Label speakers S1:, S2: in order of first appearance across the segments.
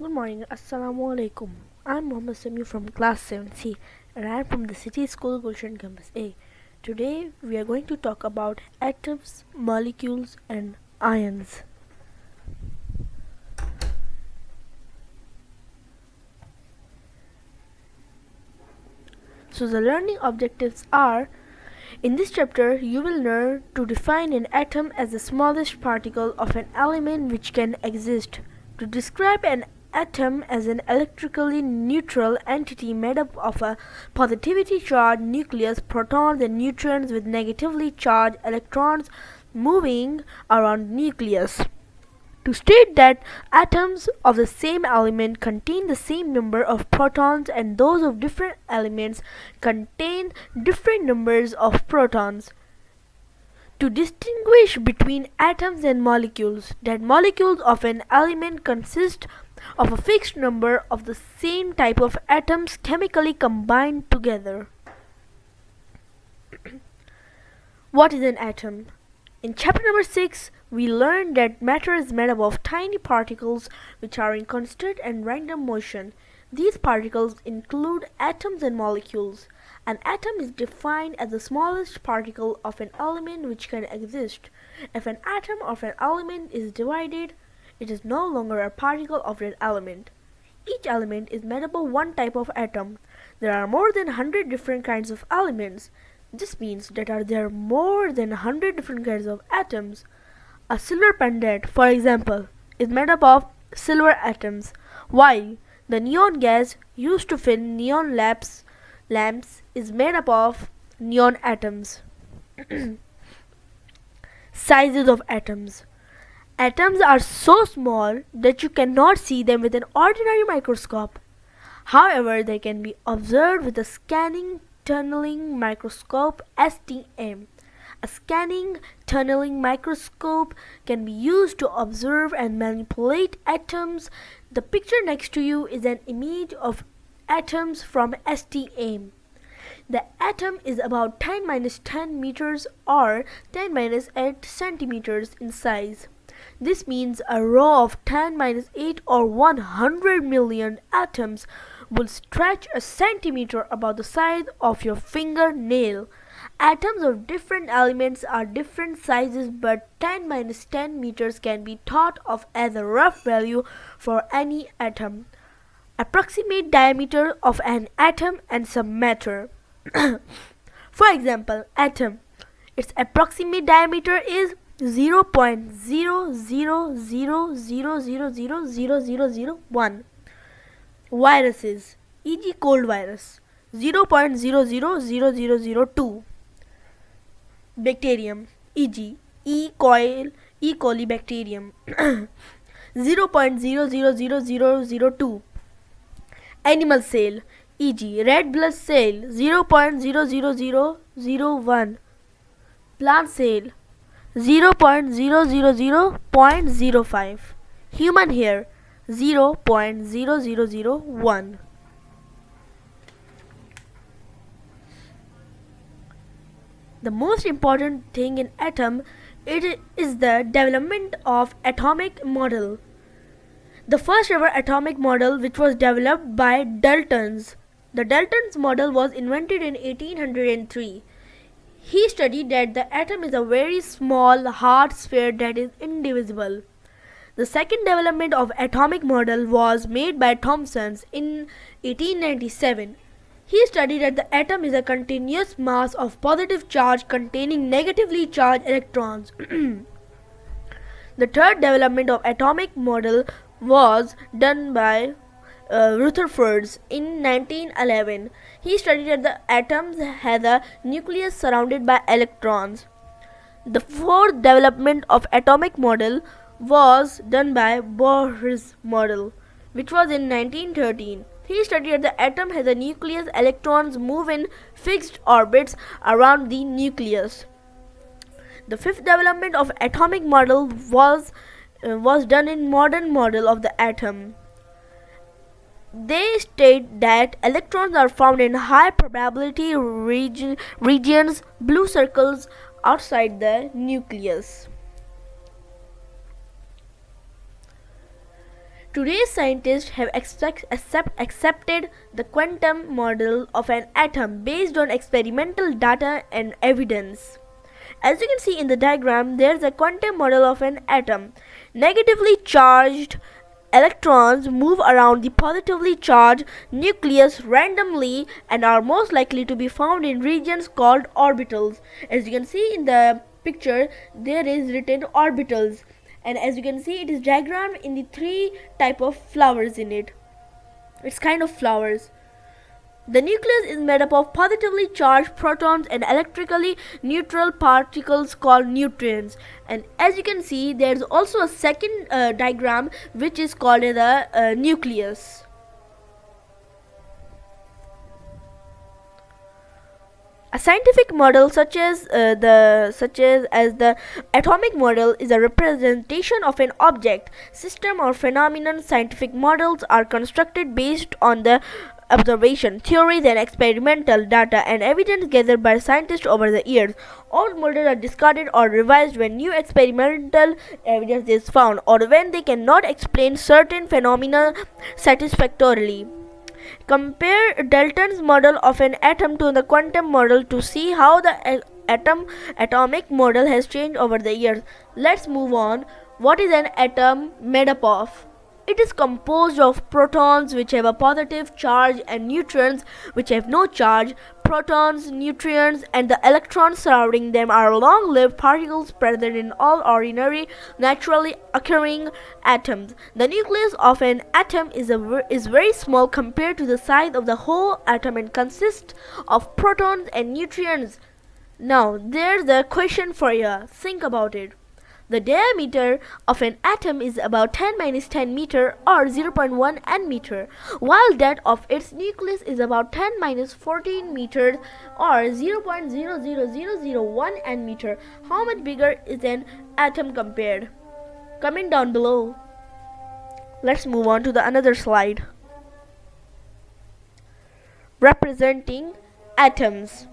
S1: Good morning, Assalamu alaikum. I'm Muhammad Sami from class 7C and I'm from the City School Gulshan Campus A. Today we are going to talk about atoms, molecules, and ions. So, the learning objectives are: in this chapter, you will learn to define an atom as the smallest particle of an element which can exist, to describe an atom as an electrically neutral entity made up of a positively charged nucleus, protons, and neutrons with negatively charged electrons moving around the nucleus, to state that atoms of the same element contain the same number of protons and those of different elements contain different numbers of protons, to distinguish between atoms and molecules, that molecules of an element consist of a fixed number of the same type of atoms chemically combined together. What is an atom? In chapter number 6, we learned that matter is made up of tiny particles which are in constant and random motion. These particles include atoms and molecules. An atom is defined as the smallest particle of an element which can exist. If an atom of an element is divided, it is no longer a particle of that element. Each element is made up of one type of atom. There are more than 100 different kinds of elements. This means that there are more than 100 different kinds of atoms. A silver pendant, for example, is made up of silver atoms, while the neon gas used to fill neon lamps is made up of neon atoms. Sizes of atoms. Atoms are so small that you cannot see them with an ordinary microscope. However, they can be observed with a scanning tunneling microscope (STM). A scanning tunneling microscope can be used to observe and manipulate atoms. The picture next to you is an image of atoms from STM. The atom is about 10 meters or 10 8 centimeters in size. This means a row of 10 8 or 100 million atoms will stretch a centimeter about the size of your fingernail. Atoms of different elements are different sizes, but 10 meters can be thought of as a rough value for any atom. Approximate diameter of an atom and some matter. For example, atom. Its approximate diameter is 0.0000000001. Viruses, e.g. cold virus, 0.000002. Bacterium, e.g. E. coli bacterium, 0.000002. Animal cell, e.g. red blood cell, 0.00001. Plant cell, 0.000.05. Human hair, 0.0001. The most important thing in atom is the development of atomic model. The first ever atomic model, which was developed by Daltons. The Daltons model was invented in 1803. He studied that the atom is a very small hard sphere that is indivisible. The second development of atomic model was made by Thomson in 1897. He studied that the atom is a continuous mass of positive charge containing negatively charged electrons. The third development of atomic model was done by Rutherford in 1911. He studied that the atom has a nucleus surrounded by electrons. The fourth development of atomic model was done by Bohr's model, which was in 1913. He studied that the atom has a nucleus, electrons move in fixed orbits around the nucleus. The fifth development of atomic model was done in modern model of the atom. They state that electrons are found in high probability regions, blue circles, outside the nucleus. Today's scientists have accepted the quantum model of an atom based on experimental data and evidence. As you can see in the diagram, there is a quantum model of an atom. Negatively charged electrons move around the positively charged nucleus randomly and are most likely to be found in regions called orbitals. As you can see in the picture, there is written orbitals, and as you can see, it is diagrammed in the three type of flowers in it. It's kind of flowers. The nucleus is made up of positively charged protons and electrically neutral particles called neutrons. And as you can see, there is also a second diagram which is called the nucleus. A scientific model such as the atomic model is a representation of an object, system, or phenomenon. Scientific models are constructed based on the observation, theories, and experimental data and evidence gathered by scientists over the years. Old models are discarded or revised when new experimental evidence is found or when they cannot explain certain phenomena satisfactorily. Compare Dalton's model of an atom to the quantum model to see how the atomic model has changed over the years. Let's move on. What is an atom made up of? It is composed of protons which have a positive charge and neutrons which have no charge. Protons, neutrons, and the electrons surrounding them are long-lived particles present in all ordinary, naturally occurring atoms. The nucleus of an atom is very small compared to the size of the whole atom and consists of protons and neutrons. Now, there's a question for you. Think about it. The diameter of an atom is about 10⁻¹⁰ meter or 0.1 nm, while that of its nucleus is about 10⁻14 meters or 0.00001 nm. How much bigger is an atom compared? Comment down below. Let's move on to the another slide. Representing atoms.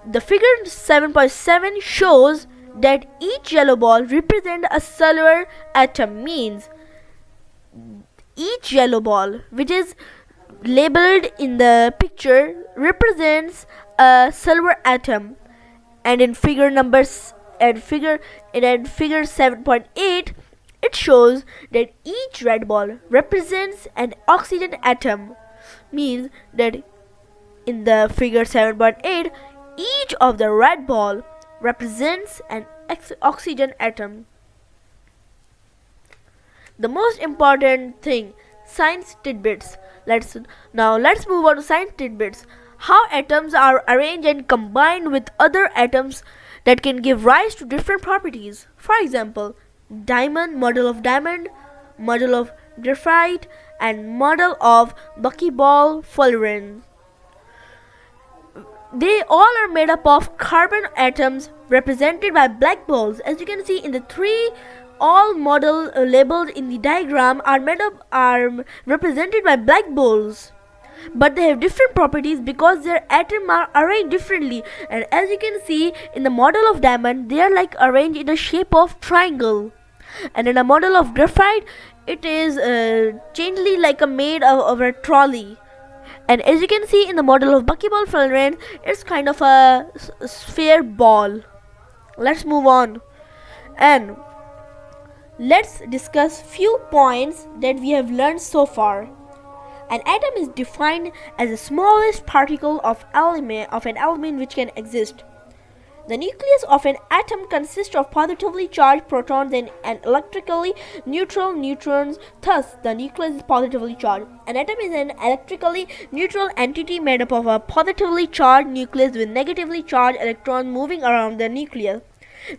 S1: The figure 7.7 shows that each yellow ball represents a silver atom, means each yellow ball which is labeled in the picture represents a silver atom, and in figure 7.8 it shows that each red ball represents an oxygen atom, means that in the figure 7.8 each of the red ball represents an oxygen atom. The most important thing, science tidbits. Let's move on to science tidbits. How atoms are arranged and combined with other atoms that can give rise to different properties. For example, diamond, model of diamond, model of graphite, and model of buckyball fullerene. They all are made up of carbon atoms represented by black balls. As you can see in the three, all model labeled in the diagram are represented by black balls, but they have different properties because their atoms are arranged differently. And as you can see in the model of diamond, they are like arranged in the shape of triangle, and in a model of graphite, it is changely like made of a trolley. And as you can see in the model of buckyball fullerene, it's kind of a sphere ball. Let's move on and let's discuss few points that we have learned so far. An atom is defined as the smallest particle of an element which can exist. The nucleus of an atom consists of positively charged protons and electrically neutral neutrons. Thus, the nucleus is positively charged. An atom is an electrically neutral entity made up of a positively charged nucleus with negatively charged electrons moving around the nucleus.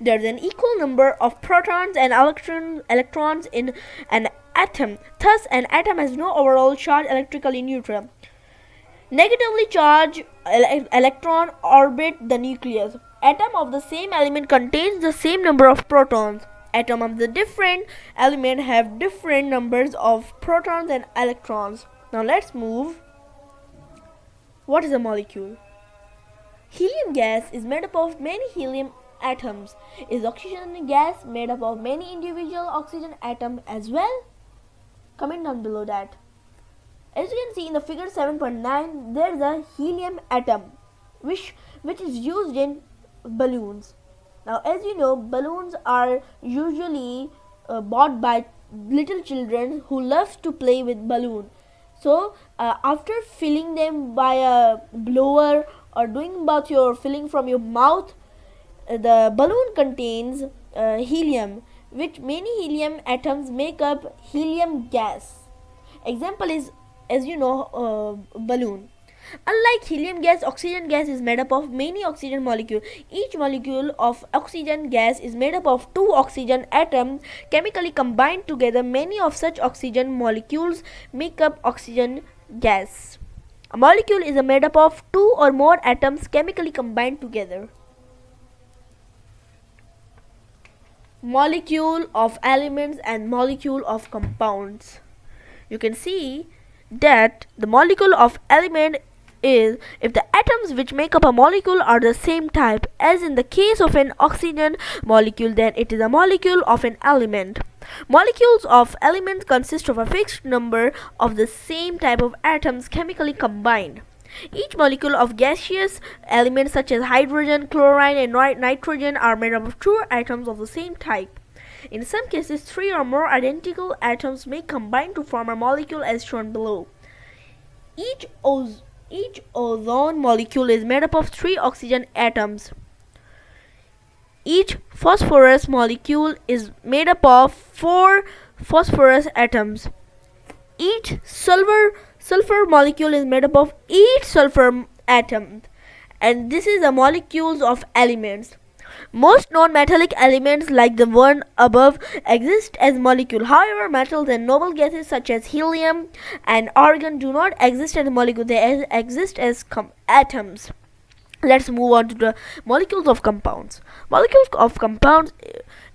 S1: There is an equal number of protons and electrons in an atom. Thus, an atom has no overall charge electrically neutral. Negatively charged electron orbit the nucleus. Atom of the same element contains the same number of protons. Atom of the different element have different numbers of protons and electrons. Now let's move. What is a molecule? Helium gas is made up of many helium atoms. Is oxygen a gas made up of many individual oxygen atoms as well? Comment down below that. As you can see in the figure 7.9, there is a helium atom which is used in balloons. Now, as you know, balloons are usually bought by little children who love to play with balloon. So after filling them by a blower or doing about your filling from your mouth, the balloon contains helium, which many helium atoms make up helium gas. Example is, as you know, balloon. Unlike helium gas, oxygen gas is made up of many oxygen molecules. Each molecule of oxygen gas is made up of two oxygen atoms chemically combined together. Many of such oxygen molecules make up oxygen gas. A molecule is made up of two or more atoms chemically combined together. Molecule of elements and molecule of compounds. You can see that the molecule of element is if the atoms which make up a molecule are the same type. As in the case of an oxygen molecule, then it is a molecule of an element. Molecules of elements consist of a fixed number of the same type of atoms chemically combined. Each molecule of gaseous elements such as hydrogen, chlorine and nitrogen are made up of two atoms of the same type. In some cases, three or more identical atoms may combine to form a molecule as shown below. Each ozone molecule is made up of three oxygen atoms. Each phosphorus molecule is made up of four phosphorus atoms. Each sulfur molecule is made up of 8 sulfur atoms. And this is the molecules of elements. Most non-metallic elements like the one above exist as molecules. However, metals and noble gases such as helium and argon do not exist as molecules. They exist as atoms. Let's move on to the molecules of compounds. Molecules of compounds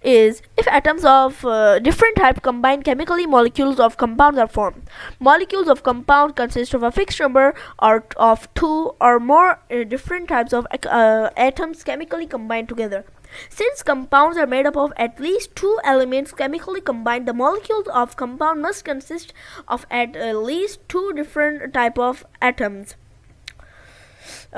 S1: is if atoms of different type combine chemically, molecules of compounds are formed. Molecules of compounds consist of a fixed number or of two or more different types of atoms chemically combined together. Since compounds are made up of at least two elements chemically combined, the molecules of compound must consist of at least two different type of atoms.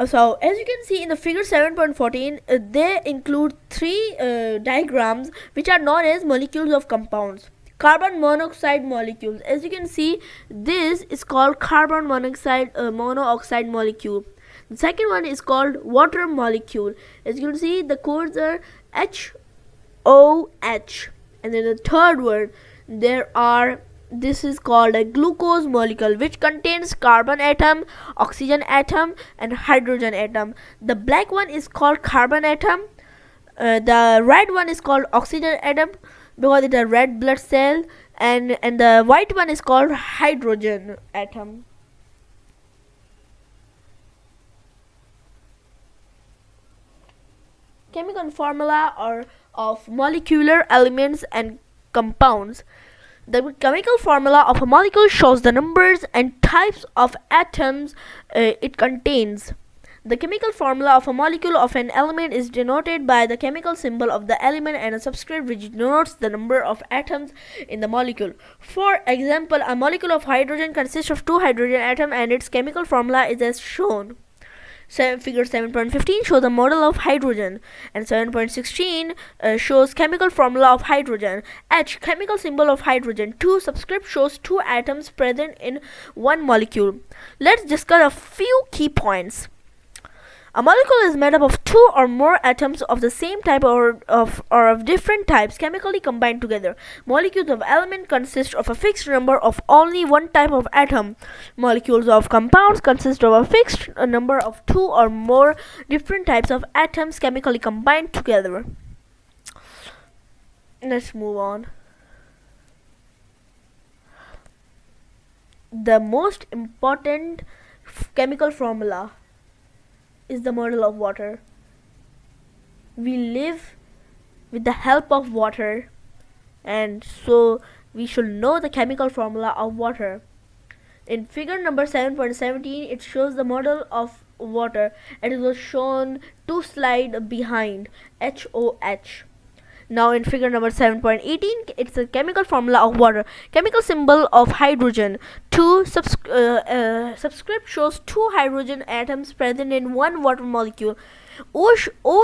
S1: So as you can see in the figure 7.14, they include three diagrams which are known as molecules of compounds. Carbon monoxide molecules. As you can see, this is called carbon monoxide molecule. The second one is called water molecule. As you can see, the codes are HOH. And then the third one, this is called a glucose molecule, which contains carbon atom, oxygen atom and hydrogen atom. The black one is called carbon atom. The red one is called oxygen atom because it's a red blood cell, and the white one is called hydrogen atom. Chemical formula of molecular elements and compounds. The chemical formula of a molecule shows the numbers and types of atoms it contains. The chemical formula of a molecule of an element is denoted by the chemical symbol of the element and a subscript which denotes the number of atoms in the molecule. For example, a molecule of hydrogen consists of two hydrogen atoms and its chemical formula is as shown. Figure 7.15 shows the model of hydrogen, and 7.16 shows chemical formula of hydrogen. H, chemical symbol of hydrogen. 2, subscript shows two atoms present in one molecule. Let's discuss a few key points. A molecule is made up of two or more atoms of the same type or of different types chemically combined together. Molecules of element consist of a fixed number of only one type of atom. Molecules of compounds consist of a fixed number of two or more different types of atoms chemically combined together. Let's move on. The most important chemical formula is the model of water. We live with the help of water, and so we should know the chemical formula of water. In figure number 7.17, it shows the model of water, and it was shown to slide behind HOH. Now in figure number 7.18, it's a chemical formula of water. Chemical symbol of hydrogen. Subscript shows two hydrogen atoms present in one water molecule. O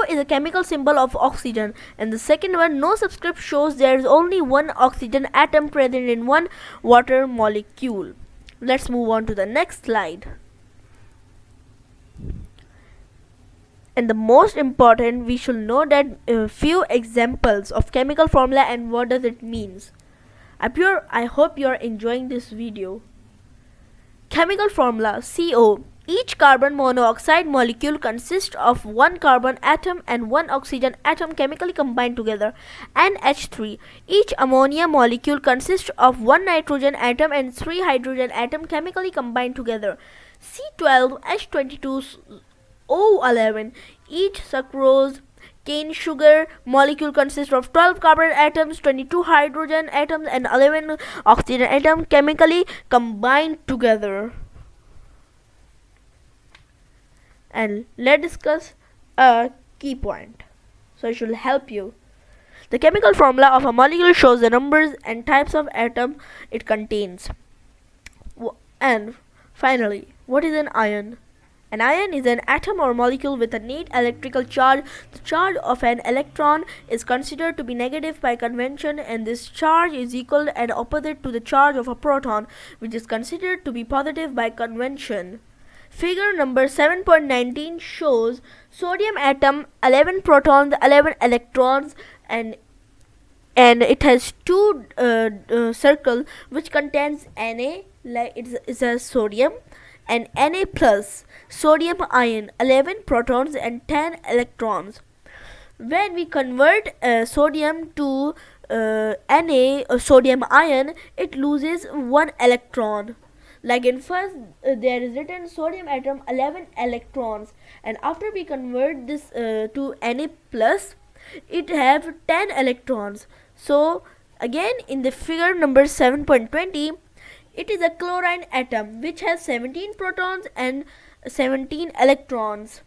S1: is a chemical symbol of oxygen, and the second one, no subscript, shows there is only one oxygen atom present in one water molecule. Let's move on to the next slide. And the most important, we should know that few examples of chemical formula and what does it means. I hope you are enjoying this video. Chemical formula CO. Each carbon monoxide molecule consists of one carbon atom and one oxygen atom chemically combined together. NH3. Each ammonia molecule consists of one nitrogen atom and three hydrogen atom chemically combined together. C12H22 O11. Each sucrose cane sugar molecule consists of 12 carbon atoms, 22 hydrogen atoms and 11 oxygen atoms chemically combined together. And let's discuss a key point, so it should help you. The chemical formula of a molecule shows the numbers and types of atom it contains. And finally, what is an ion? An ion is an atom or molecule with a net electrical charge. The charge of an electron is considered to be negative by convention, and this charge is equal and opposite to the charge of a proton, which is considered to be positive by convention. Figure number 7.19 shows sodium atom, 11 protons, 11 electrons, and it has two circle which contains Na, like it's a sodium, and Na plus sodium ion, 11 protons and 10 electrons. When we convert sodium to Na, sodium ion, it loses one electron. Like in first there is written sodium atom 11 electrons, and after we convert this to Na plus, it have 10 electrons. So again in the figure number 7.20, it is a chlorine atom which has 17 protons and 17 electrons.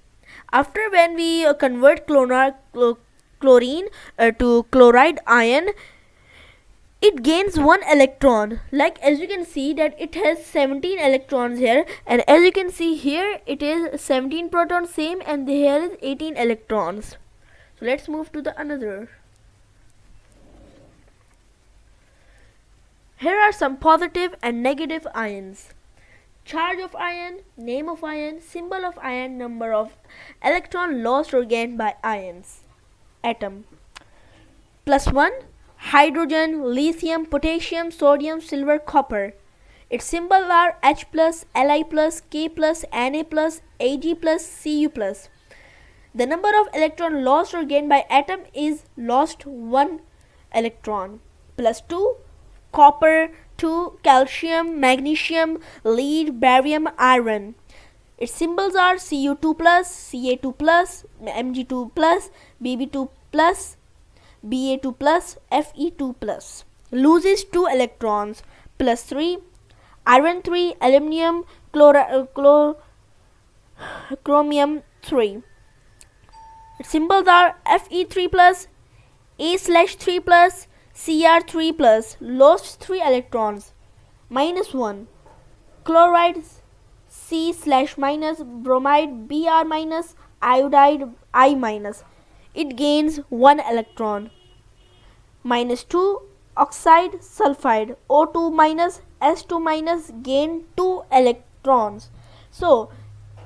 S1: After when we convert chlorine to chloride ion, it gains one electron. Like as you can see that it has 17 electrons here, and as you can see here it is 17 protons same, and here is 18 electrons. So let's move to the another. Here are some positive and negative ions. Charge of ion, name of ion, symbol of ion, number of electron lost or gained by ions. Atom. +1, hydrogen, lithium, potassium, sodium, silver, copper. Its symbols are H+, Li+, K+, Na+, Ag+, Cu+. The number of electron lost or gained by atom is lost 1 electron. +2, copper, 2, calcium, magnesium, lead, barium, iron. Its symbols are Cu2+, Ca2+, Mg2+, Bb2+, Ba2+, Fe2+. Loses 2 electrons. +3, iron 3, aluminium, chromium 3. Its symbols are Fe3+, A/3+, Cr3+. Lost 3 electrons. -1, chloride C/-, bromide Br-, iodide I-. It gains 1 electron. -2, oxide sulfide O2-, S2- gain 2 electrons. So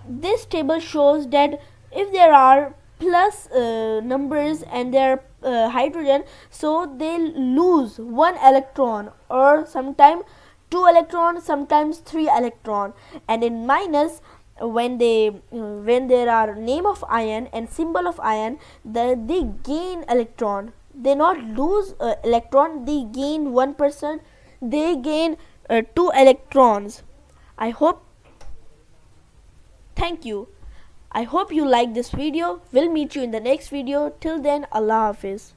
S1: this table shows that if there are plus numbers and there are hydrogen, so they lose 1 electron, or sometimes 2 electrons, sometimes 3 electron. And in minus, when there are name of ion and symbol of ion, they gain electron. They not lose electron, they gain 1%, they gain 2 electrons. Thank you. I hope you like this video. We'll meet you in the next video. Till then, Allah Hafiz.